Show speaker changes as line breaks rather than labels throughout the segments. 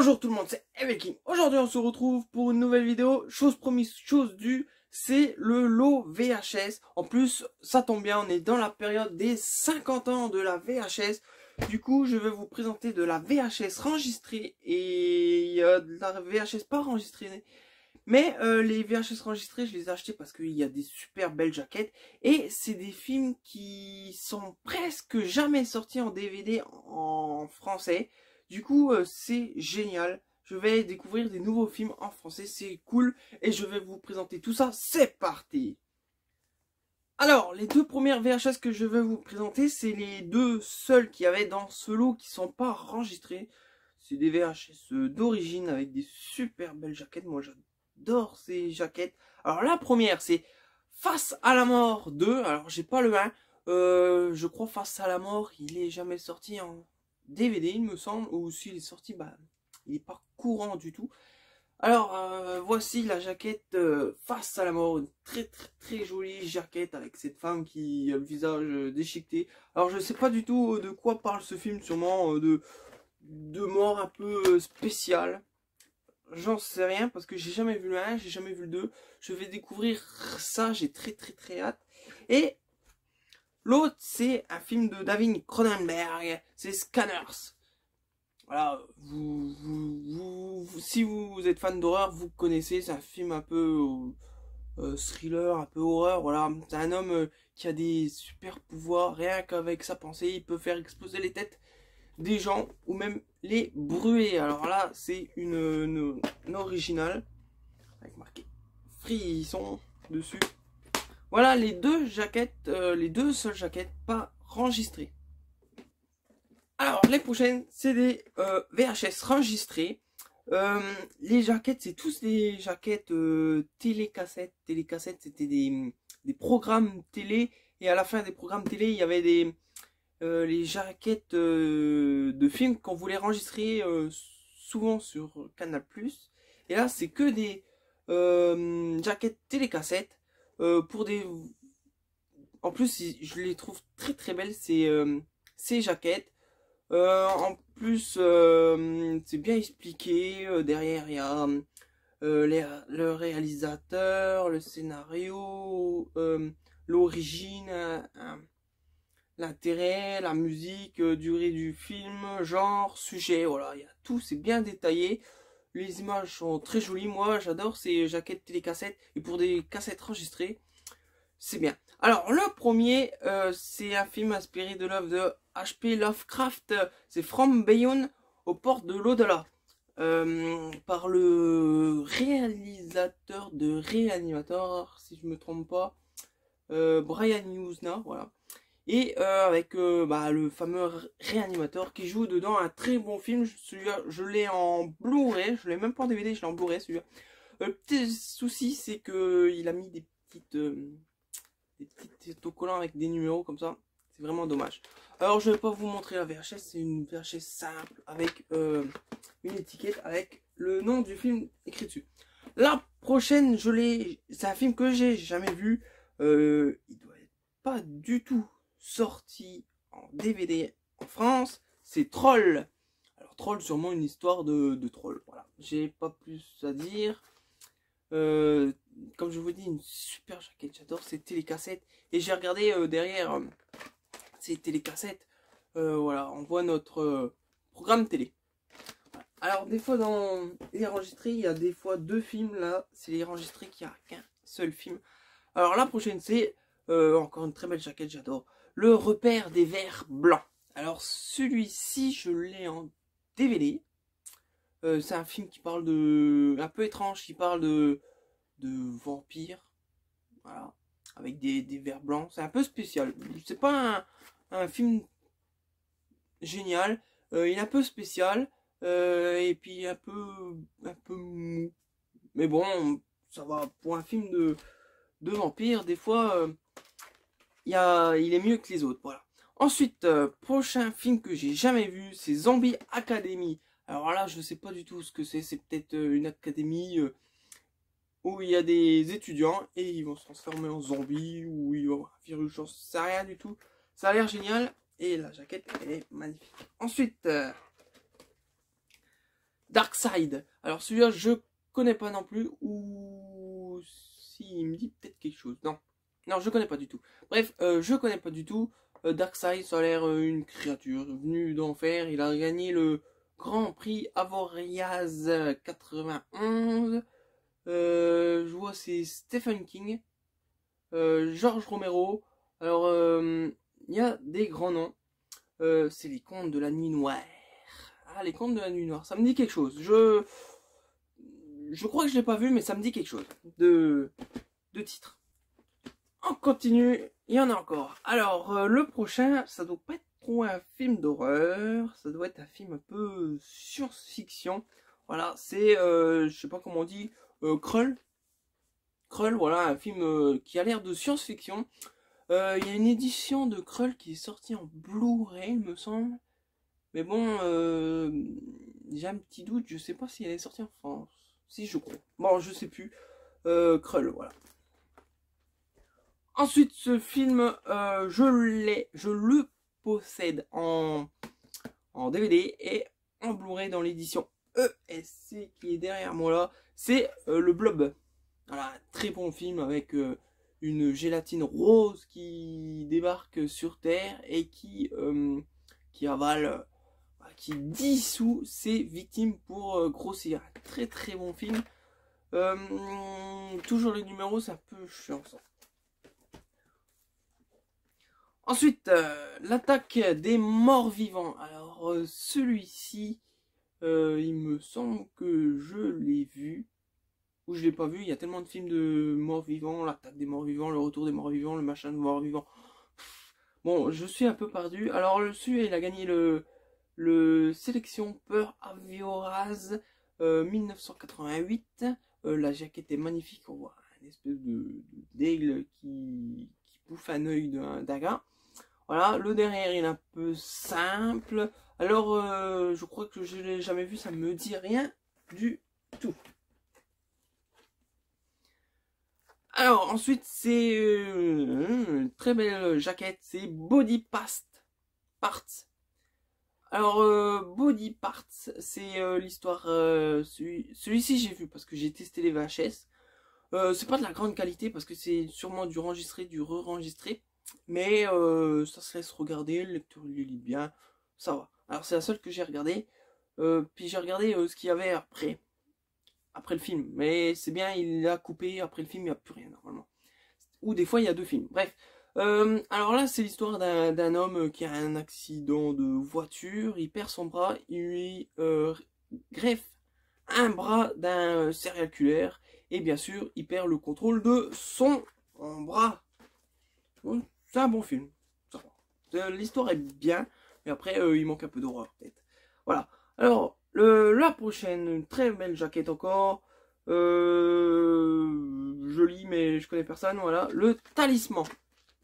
Bonjour tout le monde, c'est Evelking. Aujourd'hui on se retrouve pour une nouvelle vidéo. Chose promise, chose due, c'est le lot VHS. En plus, ça tombe bien, on est dans la période des 50 ans de la VHS. Du coup, je vais vous présenter de la VHS enregistrée et il y a de la VHS pas enregistrée. Mais les VHS enregistrés, je les ai achetés parce qu'il y a des super belles jaquettes. Et c'est des films qui sont presque jamais sortis en DVD en français. Du coup, c'est génial. Je vais découvrir des nouveaux films en français, c'est cool. Et je vais vous présenter tout ça, c'est parti! Alors, les deux premières VHS que je vais vous présenter, c'est les deux seuls qu'il y avait dans ce lot qui sont pas enregistrés. C'est des VHS d'origine avec des super belles jaquettes. Moi, j'adore ces jaquettes. Alors, la première, c'est Face à la mort 2. Alors, j'ai pas le 1. Je crois Face à la mort, il est jamais sorti en DVD, il me semble. Ou s'il est sorti, bah, il est pas courant du tout. Alors, voici la jaquette Face à la mort, une très jolie jaquette avec cette femme qui a le visage déchiqueté. Alors, je sais pas du tout de quoi parle ce film, sûrement de mort un peu spéciale. J'en sais rien parce que j'ai jamais vu le 1, j'ai jamais vu le 2. Je vais découvrir ça, j'ai très hâte. Et l'autre, c'est un film de David Cronenberg, c'est Scanners. Voilà, si vous êtes fan d'horreur, vous connaissez, c'est un film un peu thriller, un peu horreur, voilà. C'est un homme qui a des super pouvoirs, rien qu'avec sa pensée, il peut faire exploser les têtes des gens, ou même les brûler. Alors là, c'est une originale, avec marqué Frisson dessus. Voilà les deux jaquettes, les deux seules jaquettes pas enregistrées. Alors, les prochaines, c'est des VHS enregistrées. Les jaquettes, c'est tous des jaquettes télécassettes. Télécassettes, c'était des programmes télé. Et à la fin des programmes télé, il y avait les jaquettes de films qu'on voulait enregistrer souvent sur Canal+. Et là, c'est que des jaquettes télécassettes. Pour des... En plus, je les trouve très belles, ces jaquettes. En plus, c'est bien expliqué. Derrière, il y a le réalisateur, le scénario, l'origine, l'intérêt, la musique, durée du film, genre, sujet. Voilà, il y a tout, c'est bien détaillé. Les images sont très jolies. Moi, j'adore ces jaquettes télécassettes. Et pour des cassettes enregistrées, c'est bien. Alors, le premier, c'est un film inspiré de l'œuvre de H.P. Lovecraft. C'est From Beyond aux portes de l'au-delà. Par le réalisateur de Reanimator, si je me trompe pas, Brian Yuzna, voilà. Et avec le fameux Reanimator qui joue dedans un très bon film. Celui-là, je l'ai en Blu-ray, je l'ai même pas en DVD, je l'ai en Blu-ray celui-là. Le petit souci, c'est que il a mis des petits autocollants avec des numéros comme ça. C'est vraiment dommage. Alors je vais pas vous montrer la VHS, c'est une VHS simple avec une étiquette avec le nom du film écrit dessus. La prochaine, c'est un film que j'ai jamais vu. Il doit être pas du tout sorti en DVD en France. C'est Troll. Alors Troll, sûrement une histoire de troll. Voilà, j'ai pas plus à dire. Comme je vous dis, une super jaquette, j'adore ces télécassettes. Et j'ai regardé derrière ces télécassettes, voilà, on voit notre programme télé. Alors des fois dans les enregistrés, il y a des fois deux films, là, c'est les enregistrés qu'il n'y a qu'un seul film. Alors la prochaine, c'est encore une très belle jaquette, j'adore. Le repère des vers blancs. Alors celui-ci, je l'ai en DVD. C'est un film qui parle un peu étrange, qui parle de vampires, voilà, avec des vers blancs. C'est un peu spécial. C'est pas un film génial. Il est un peu spécial et puis un peu mou. Mais bon, ça va pour un film de vampires. Des fois, il est mieux que les autres. Voilà. Ensuite, prochain film que j'ai jamais vu, c'est Zombie Academy. Alors là, je sais pas du tout ce que c'est. C'est peut-être une académie où il y a des étudiants et ils vont se transformer en zombies ou il va y avoir un virus, j'en sais rien du tout. Ça a l'air génial et la jaquette elle est magnifique. Ensuite, Darkseid. Alors celui-là, je connais pas non plus, ou si il me dit peut-être quelque chose. Non, non, je connais pas du tout. Bref, je connais pas du tout. Darkseid, ça a l'air une créature venue d'enfer. Il a gagné le Grand Prix Avoriaz 91. Je vois c'est Stephen King, George Romero. Alors, il y a des grands noms. C'est les Contes de la Nuit Noire. Ah, les Contes de la Nuit Noire, ça me dit quelque chose. Je crois que je l'ai pas vu, mais ça me dit quelque chose de titre. On continue, il y en a encore. Alors, le prochain, ça doit pas être trop un film d'horreur, ça doit être un film un peu science-fiction. Voilà, c'est, je sais pas comment on dit, Krull. Krull, voilà, un film qui a l'air de science-fiction. Il y a une édition de Krull qui est sortie en Blu-ray, il me semble. Mais bon, j'ai un petit doute, je sais pas si elle est sortie en France. Si, je crois. Bon, je sais plus. Krull, voilà. Ensuite, ce film, je le possède en DVD et en Blu-ray dans l'édition ESC qui est derrière moi là. C'est le Blob. Voilà, très bon film avec une gélatine rose qui débarque sur Terre et qui avale, qui dissout ses victimes pour grossir. Très très bon film. Toujours les numéros, c'est un peu chiant ça. Ensuite, l'attaque des morts vivants. Alors, celui-ci, il me semble que je l'ai vu. Ou je l'ai pas vu, il y a tellement de films de morts vivants, l'attaque des morts vivants, le retour des morts vivants, le machin de morts vivants. Bon, je suis un peu perdu. Alors, celui-là, il a gagné le Sélection Peur Avioraz 1988. La jaquette est magnifique, on voit une espèce d'aigle qui bouffe un œil d'un gars. Voilà, le derrière il est un peu simple. Alors, je crois que je l'ai jamais vu, ça me dit rien du tout. Alors, ensuite, c'est une très belle jaquette, c'est Body Parts. Alors, Body Parts, c'est l'histoire, celui-ci j'ai vu parce que j'ai testé les VHS. C'est pas de la grande qualité parce que c'est sûrement du enregistré, du re-enregistré. Mais ça se laisse regarder, le lecteur il lit bien, ça va. Alors c'est la seule que j'ai regardée. Puis j'ai regardé ce qu'il y avait après le film. Mais c'est bien, il a coupé, après le film il n'y a plus rien normalement. Ou des fois il y a deux films, bref. Alors là c'est l'histoire d'un homme qui a un accident de voiture, il perd son bras, il lui greffe un bras d'un serial killer. Et bien sûr il perd le contrôle de son bras. Bon, c'est un bon film. L'histoire est bien, mais après il manque un peu d'horreur peut-être. Voilà. Alors la prochaine, une très belle jaquette encore. Jolie mais je connais personne. Voilà, le Talisman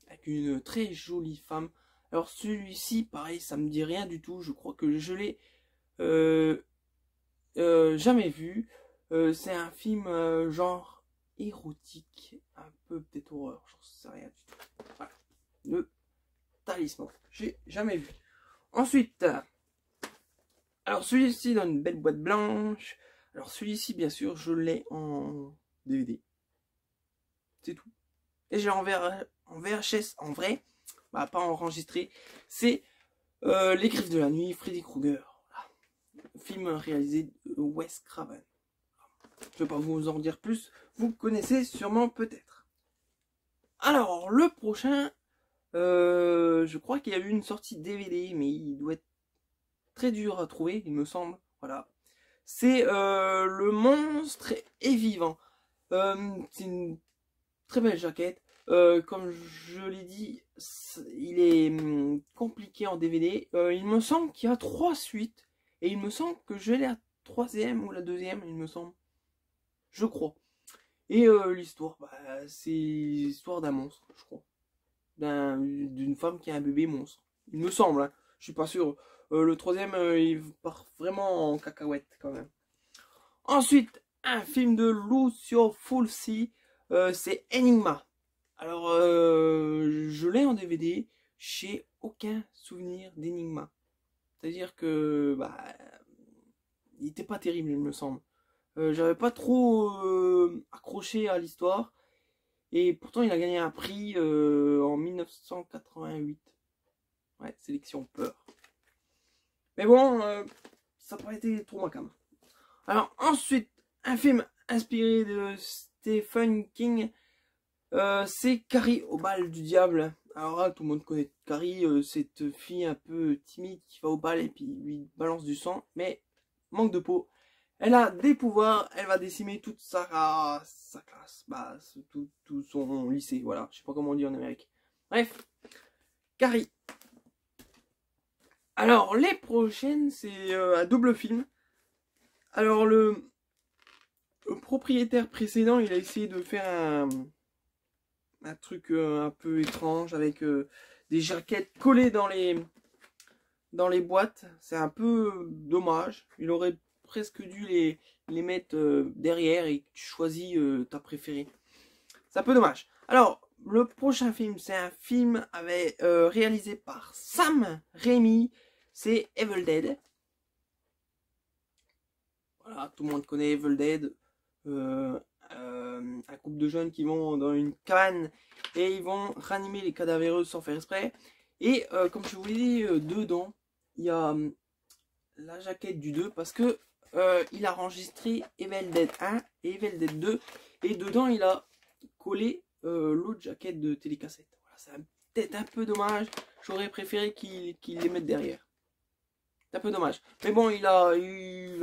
avec une très jolie femme. Alors celui-ci, pareil, ça me dit rien du tout. Je crois que je l'ai jamais vu. C'est un film genre érotique, un peu peut-être horreur. J'en sais rien du tout. Voilà. Le Talisman, j'ai jamais vu. Ensuite, alors celui-ci dans une belle boîte blanche. Alors celui-ci bien sûr je l'ai en DVD. C'est tout. Et j'ai en VHS en vrai, bah pas enregistré. C'est Les Griffes de la Nuit, Freddy Krueger. Voilà. Film réalisé de Wes Craven. Je vais pas vous en dire plus, vous connaissez sûrement peut-être. Alors le prochain, je crois qu'il y a eu une sortie DVD, mais il doit être très dur à trouver, il me semble. Voilà. C'est Le Monstre est vivant. C'est une très belle jaquette. Comme je l'ai dit, il est compliqué en DVD. Il me semble qu'il y a 3 suites. Et il me semble que je l'ai la 3e ou la 2e, il me semble. Je crois. Et l'histoire, bah, c'est l'histoire d'un monstre, je crois. D'une femme qui a un bébé monstre. Il me semble, hein. Je suis pas sûr. Le 3e, il part vraiment en cacahuète quand même. Ensuite, un film de Lucio Fulci, c'est Enigma. Alors, je l'ai en DVD, j'ai aucun souvenir d'Enigma. C'est-à-dire que, bah, il était pas terrible, il me semble. J'avais pas trop accroché à l'histoire. Et pourtant, il a gagné un prix en 1988. Ouais, sélection peur. Mais bon, ça n'a pas été trop ma cam. Alors ensuite, un film inspiré de Stephen King, c'est Carrie au bal du diable. Alors là, tout le monde connaît Carrie, cette fille un peu timide qui va au bal et puis lui balance du sang, mais manque de peau. Elle a des pouvoirs, elle va décimer toute sa classe, bah, tout son lycée, voilà. Je sais pas comment on dit en Amérique. Bref, Carrie. Alors, les prochaines, c'est un double film. Alors, le propriétaire précédent, il a essayé de faire un truc un peu étrange avec des jaquettes collées dans les boîtes. C'est un peu dommage. Il aurait presque dû les mettre derrière et tu choisis ta préférée. C'est un peu dommage. Alors, le prochain film, c'est un film réalisé par Sam Raimi. C'est Evil Dead. Voilà, tout le monde connaît Evil Dead. Un groupe de jeunes qui vont dans une cabane et ils vont ranimer les cadavéreux sans faire exprès. Et comme je vous l'ai dit, dedans, il y a la jaquette du 2 parce que il a enregistré Evil Dead 1 et Evil Dead 2 et dedans il a collé l'autre jaquette de télécassette. Voilà, c'est peut-être un peu dommage. J'aurais préféré qu'il les mette derrière. C'est un peu dommage. Mais bon, il a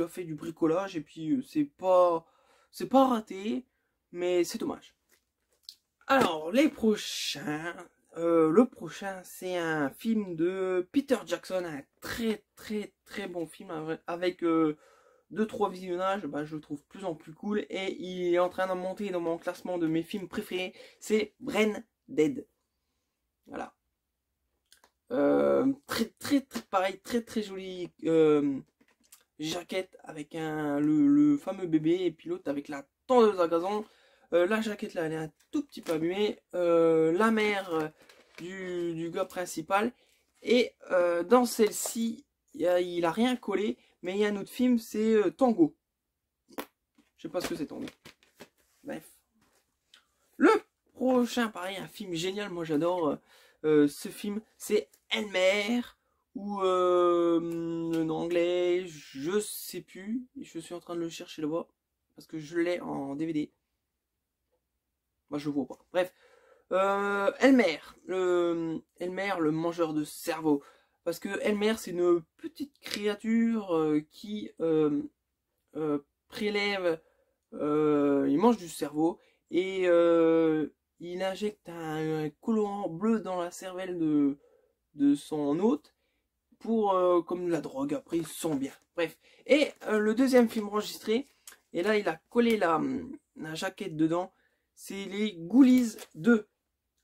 fait du bricolage et puis c'est pas raté, mais c'est dommage. Alors, les prochains. Le prochain, c'est un film de Peter Jackson, un très bon film avec 2-3 visionnages. Bah, je le trouve plus en plus cool et il est en train de monter dans mon classement de mes films préférés. C'est Brain Dead. Voilà. Pareil, très jolie jaquette avec le fameux bébé et puis l'autre avec la tondeuse à gazon. La jaquette là elle est un tout petit peu abîmée. La mère du gars principal et dans celle-ci il a rien collé, mais il y a un autre film, c'est Tango. Je sais pas ce que c'est Tango. Bref. Le prochain, pareil, un film génial, moi j'adore ce film, c'est Elmer, ou en anglais, je sais plus, je suis en train de le chercher là-bas, parce que je l'ai en DVD. Moi je le vois pas. Bref, Elmer, le mangeur de cerveau. Parce que Elmer, c'est une petite créature qui prélève, il mange du cerveau et il injecte un colorant bleu dans la cervelle de son hôte pour comme de la drogue. Après, il se sent bien. Bref. Et le deuxième film enregistré, et là, il a collé la jaquette dedans, c'est les Ghoulies 2.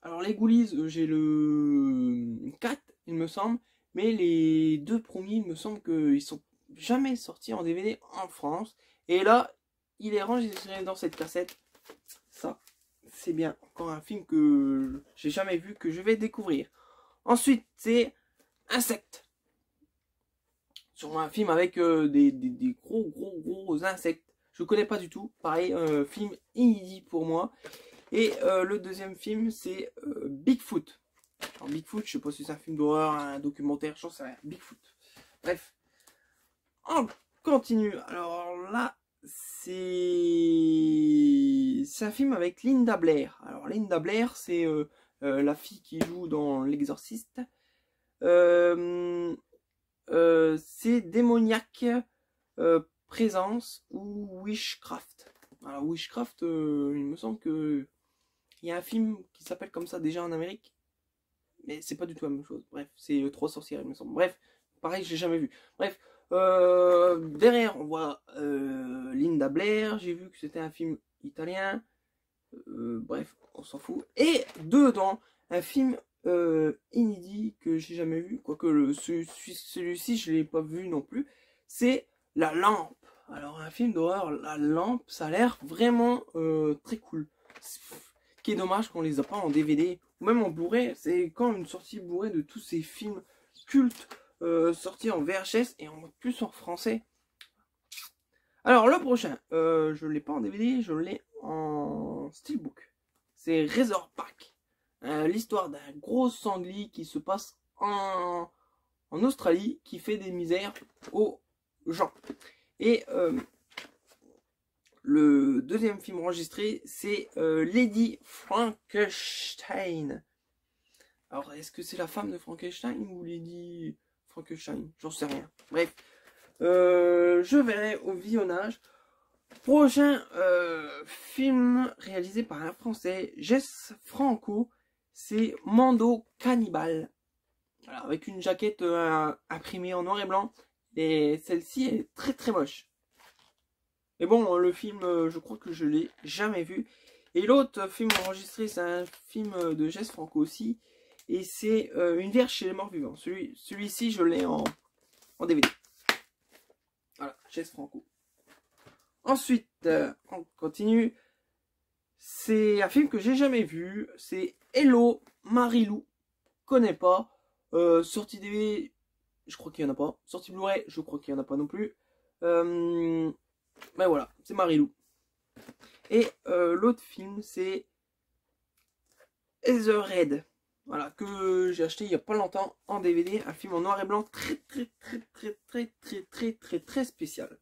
Alors, les Ghoulies, j'ai le 4, il me semble, mais les deux premiers, il me semble qu'ils sont jamais sortis en DVD en France. Et là, il est enregistré dans cette cassette. Ça, c'est bien. Encore un film que j'ai jamais vu, que je vais découvrir. Ensuite, c'est Insectes. Sur un film avec des gros insectes. Je connais pas du tout. Pareil, film inédit pour moi. Et le deuxième film, c'est Bigfoot. Alors, Bigfoot, je sais pas si c'est un film d'horreur, un documentaire, je sais rien. Bigfoot. Bref. On continue. Alors là, c'est un film avec Linda Blair. Alors Linda Blair, c'est la fille qui joue dans L'Exorciste. C'est démoniaque, présence ou witchcraft. Alors witchcraft, il me semble que il y a un film qui s'appelle comme ça déjà en Amérique, mais c'est pas du tout la même chose. Bref, c'est Trois sorcières, il me semble. Bref, pareil, j'ai jamais vu. Bref, derrière on voit Linda Blair. J'ai vu que c'était un film italien. Bref, on s'en fout. Et dedans, un film inédit que j'ai jamais vu, quoique celui-ci je l'ai pas vu non plus, c'est La Lampe. Alors un film d'horreur, La Lampe, ça a l'air vraiment très cool. Ce qui est dommage qu'on les a pas en DVD ou même en Blu-ray. C'est quand une sortie Blu-ray de tous ces films cultes sortis en VHS et en plus en français. Alors le prochain, je l'ai pas en DVD, je l'ai en steelbook. C'est Razorback. L'histoire d'un gros sanglier qui se passe en Australie, qui fait des misères aux gens. Et le deuxième film enregistré, c'est Lady Frankenstein. Alors, est-ce que c'est la femme de Frankenstein ou Lady Frankenstein? J'en sais rien. Bref, je verrai au visionnage. Prochain film réalisé par un Français, Jess Franco, c'est Mando Cannibal. Alors, avec une jaquette imprimée en noir et blanc. Et celle-ci est très très moche. Mais bon, le film, je crois que je l'ai jamais vu. Et l'autre film enregistré, c'est un film de Jess Franco aussi. Et c'est Une Vierge chez les morts vivants. Celui-ci, je l'ai en DVD. Voilà, Jess Franco. Ensuite, on continue. C'est un film que j'ai jamais vu. C'est Hello, Marilou. Connais pas. Sortie DVD, je crois qu'il y en a pas. Sortie Blu-ray, je crois qu'il y en a pas non plus. Mais voilà, c'est Marilou. Et l'autre film, c'est Eraserhead. Voilà, que j'ai acheté il y a pas longtemps en DVD. Un film en noir et blanc très spécial.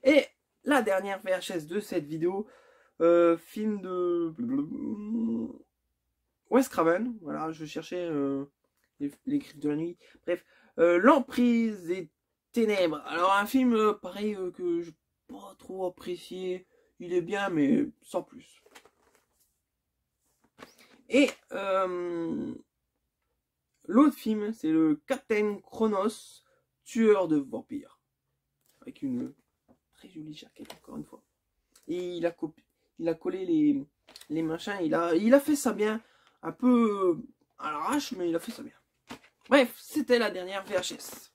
Et la dernière VHS de cette vidéo, film de Wes Craven. Voilà, je cherchais les Griffes de la nuit. Bref, L'Emprise des ténèbres. Alors un film pareil que je n'ai pas trop apprécié. Il est bien, mais sans plus. Et l'autre film, c'est le Captain Kronos, tueur de vampires. Avec une très jolie jaquette, encore une fois. Et il a collé les machins. Il a fait ça bien. Un peu à l'arrache, mais il a fait ça bien. Bref, c'était la dernière VHS.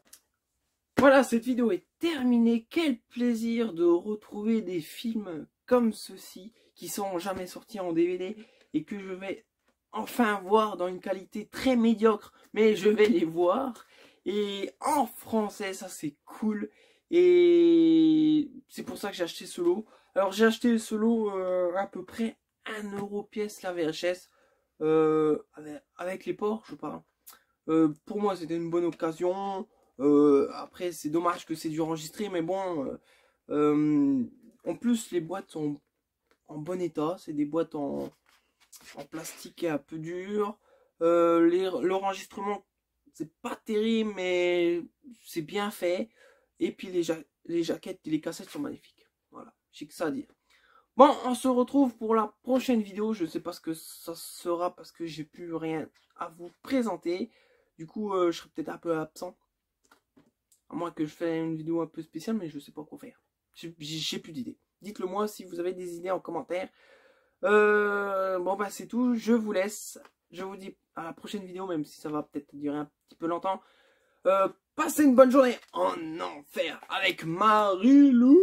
Voilà, cette vidéo est terminée. Quel plaisir de retrouver des films comme ceux-ci qui sont jamais sortis en DVD et que je vais enfin voir dans une qualité très médiocre, mais je vais les voir. Et en français, ça c'est cool. Et c'est pour ça que j'ai acheté ce lot. Alors j'ai acheté ce lot à peu près 1 € pièce la VHS. Avec les ports, je parle. Pour moi, c'était une bonne occasion. Après, c'est dommage que c'est dû enregistrer, mais bon. En plus, les boîtes sont en bon état. C'est des boîtes en plastique un peu dur. L'enregistrement, c'est pas terrible, mais c'est bien fait. Et puis les jaquettes et les cassettes sont magnifiques. Voilà, j'ai que ça à dire. Bon, on se retrouve pour la prochaine vidéo. Je sais pas ce que ça sera parce que j'ai plus rien à vous présenter. Du coup, je serai peut-être un peu absent. À moins que je fasse une vidéo un peu spéciale, mais je sais pas quoi faire. J'ai plus d'idées. Dites-le moi si vous avez des idées en commentaire. Bon bah c'est tout. Je vous laisse. Je vous dis à la prochaine vidéo, même si ça va peut-être durer un petit peu longtemps. Passez une bonne journée en enfer avec Marilou.